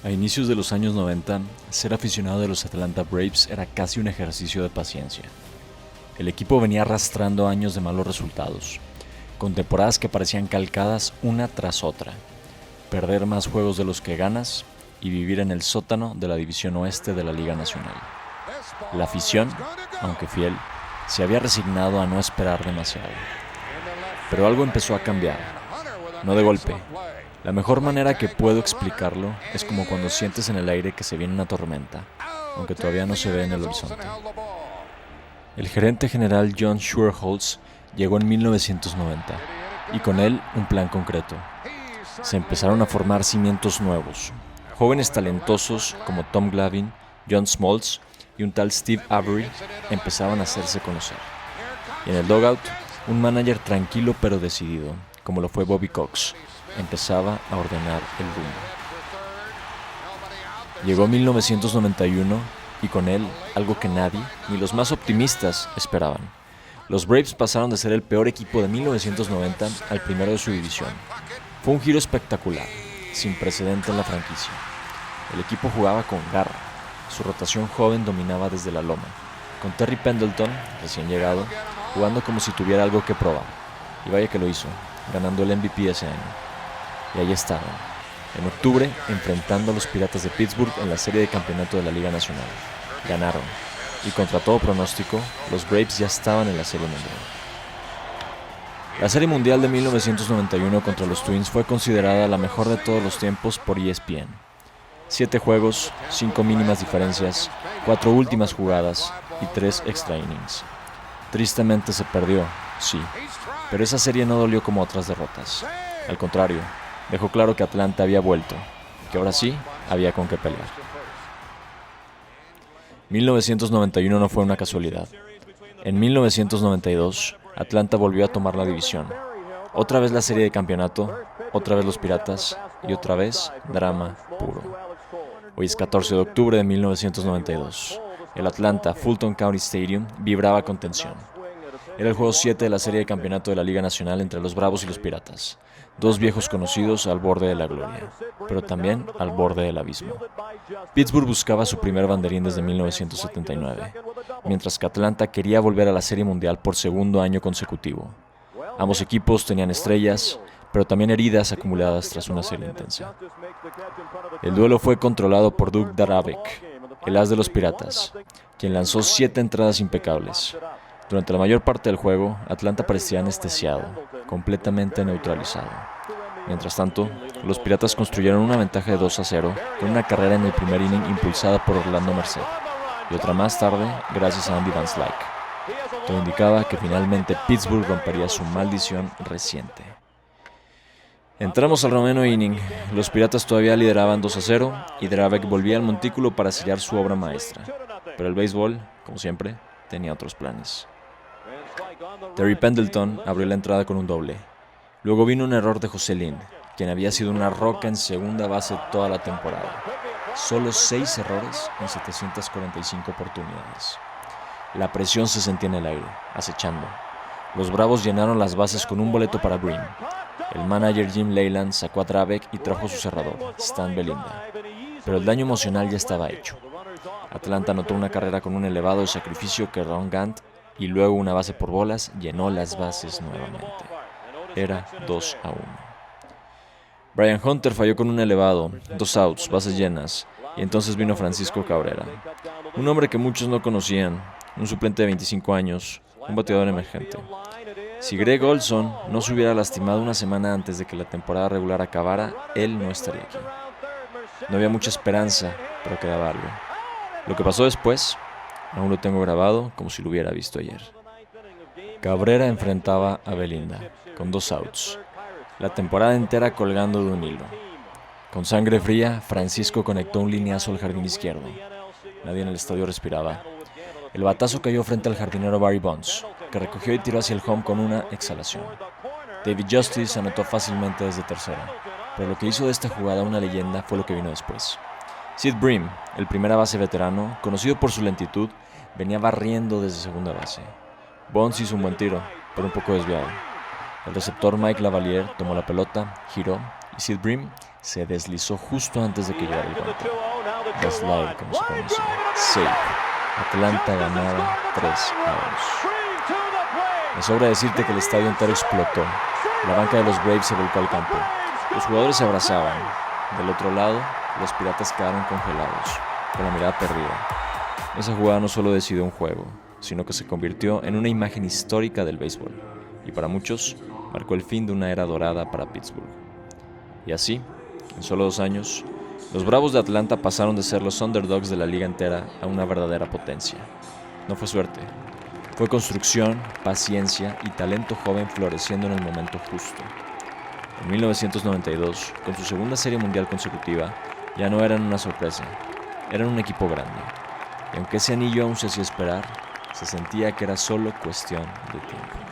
A inicios de los años 90, ser aficionado de los Atlanta Braves era casi un ejercicio de paciencia. El equipo venía arrastrando años de malos resultados, con temporadas que parecían calcadas una tras otra, perder más juegos de los que ganas y vivir en el sótano de la División Oeste de la Liga Nacional. La afición, aunque fiel, se había resignado a no esperar demasiado. Pero algo empezó a cambiar, no de golpe. La mejor manera que puedo explicarlo es como cuando sientes en el aire que se viene una tormenta, aunque todavía no se ve en el horizonte. El gerente general John Schuerholz llegó en 1990 y con él un plan concreto. Se empezaron a formar cimientos nuevos. Jóvenes talentosos como Tom Glavine, John Smoltz y un tal Steve Avery empezaban a hacerse conocer. Y en el dugout, un manager tranquilo pero decidido, como lo fue Bobby Cox, empezaba a ordenar el rumbo. Llegó 1991 y con él algo que nadie, ni los más optimistas, esperaban. Los Braves pasaron de ser el peor equipo de 1990 al primero de su división. Fue un giro espectacular, sin precedente en la franquicia. El equipo jugaba con garra. Su rotación joven dominaba desde la loma, con Terry Pendleton, recién llegado, jugando como si tuviera algo que probar. Y vaya que lo hizo, ganando el MVP ese año. Y ahí estaban, en octubre, enfrentando a los Piratas de Pittsburgh en la serie de campeonato de la Liga Nacional. Ganaron, y contra todo pronóstico, los Braves ya estaban en la Serie Mundial. La Serie Mundial de 1991 contra los Twins fue considerada la mejor de todos los tiempos por ESPN. 7 juegos, 5 mínimas diferencias, 4 últimas jugadas y 3 extra innings. Tristemente se perdió, sí, pero esa serie no dolió como otras derrotas. Al contrario, dejó claro que Atlanta había vuelto, que ahora sí había con qué pelear. 1991 no fue una casualidad. En 1992, Atlanta volvió a tomar la división. Otra vez la serie de campeonato, otra vez los Piratas y otra vez drama puro. Hoy es 14 de octubre de 1992. El Atlanta Fulton County Stadium vibraba con tensión. Era el juego 7 de la serie de campeonato de la Liga Nacional entre los Bravos y los Piratas. Dos viejos conocidos al borde de la gloria, pero también al borde del abismo. Pittsburgh buscaba su primer banderín desde 1979, mientras que Atlanta quería volver a la Serie Mundial por segundo año consecutivo. Ambos equipos tenían estrellas, pero también heridas acumuladas tras una serie intensa. El duelo fue controlado por Duke Daravec, el as de los Piratas, quien lanzó 7 entradas impecables. Durante la mayor parte del juego, Atlanta parecía anestesiado, completamente neutralizado. Mientras tanto, los Piratas construyeron una ventaja de 2-0 con una carrera en el primer inning impulsada por Orlando Merced, y otra más tarde gracias a Andy Van Slyke. Todo indicaba que finalmente Pittsburgh rompería su maldición reciente. Entramos al noveno inning. Los Piratas todavía lideraban 2-0 y Daravec volvía al montículo para sellar su obra maestra. Pero el béisbol, como siempre, tenía otros planes. Terry Pendleton abrió la entrada con un doble. Luego vino un error de José Lind, quien había sido una roca en segunda base toda la temporada. Solo 6 errores en 745 oportunidades. La presión se sentía en el aire, acechando. Los Bravos llenaron las bases con un boleto para Green. El manager Jim Leyland sacó a Daravec y trajo su cerrador, Stan Belinda. Pero el daño emocional ya estaba hecho. Atlanta anotó una carrera con un elevado de sacrificio que Ron Gant, y luego una base por bolas llenó las bases nuevamente. Era 2-1. Brian Hunter falló con un elevado, 2 outs, bases llenas, y entonces vino Francisco Cabrera, un hombre que muchos no conocían, un suplente de 25 años, un bateador emergente. Si Greg Olson no se hubiera lastimado una semana antes de que la temporada regular acabara, él no estaría aquí. No había mucha esperanza, pero quedaba algo. Lo que pasó después, aún lo tengo grabado como si lo hubiera visto ayer. Cabrera enfrentaba a Belinda, con 2 outs, la temporada entera colgando de un hilo. Con sangre fría, Francisco conectó un lineazo al jardín izquierdo. Nadie en el estadio respiraba. El batazo cayó frente al jardinero Barry Bonds, que recogió y tiró hacia el home con una exhalación. David Justice anotó fácilmente desde tercera, pero lo que hizo de esta jugada una leyenda fue lo que vino después. Sid Bream, el primera base veterano, conocido por su lentitud, venía barriendo desde segunda base. Bonds hizo un buen tiro, pero un poco desviado. El receptor Mike Lavalier tomó la pelota, giró, y Sid Bream se deslizó justo antes de que llegara el guante. The Slide, como se conoce. Safe. Atlanta ganaba 3-2. Me sobra decirte que el estadio entero explotó. La banca de los Braves se volcó al campo. Los jugadores se abrazaban. Del otro lado, los Piratas quedaron congelados, con la mirada perdida. Esa jugada no solo decidió un juego, sino que se convirtió en una imagen histórica del béisbol, y para muchos, marcó el fin de una era dorada para Pittsburgh. Y así, en solo 2 años, los Bravos de Atlanta pasaron de ser los underdogs de la liga entera a una verdadera potencia. No fue suerte, fue construcción, paciencia y talento joven floreciendo en el momento justo. En 1992, con su segunda serie mundial consecutiva, ya no eran una sorpresa, eran un equipo grande. Y aunque ese anillo aún se hacía esperar, se sentía que era solo cuestión de tiempo.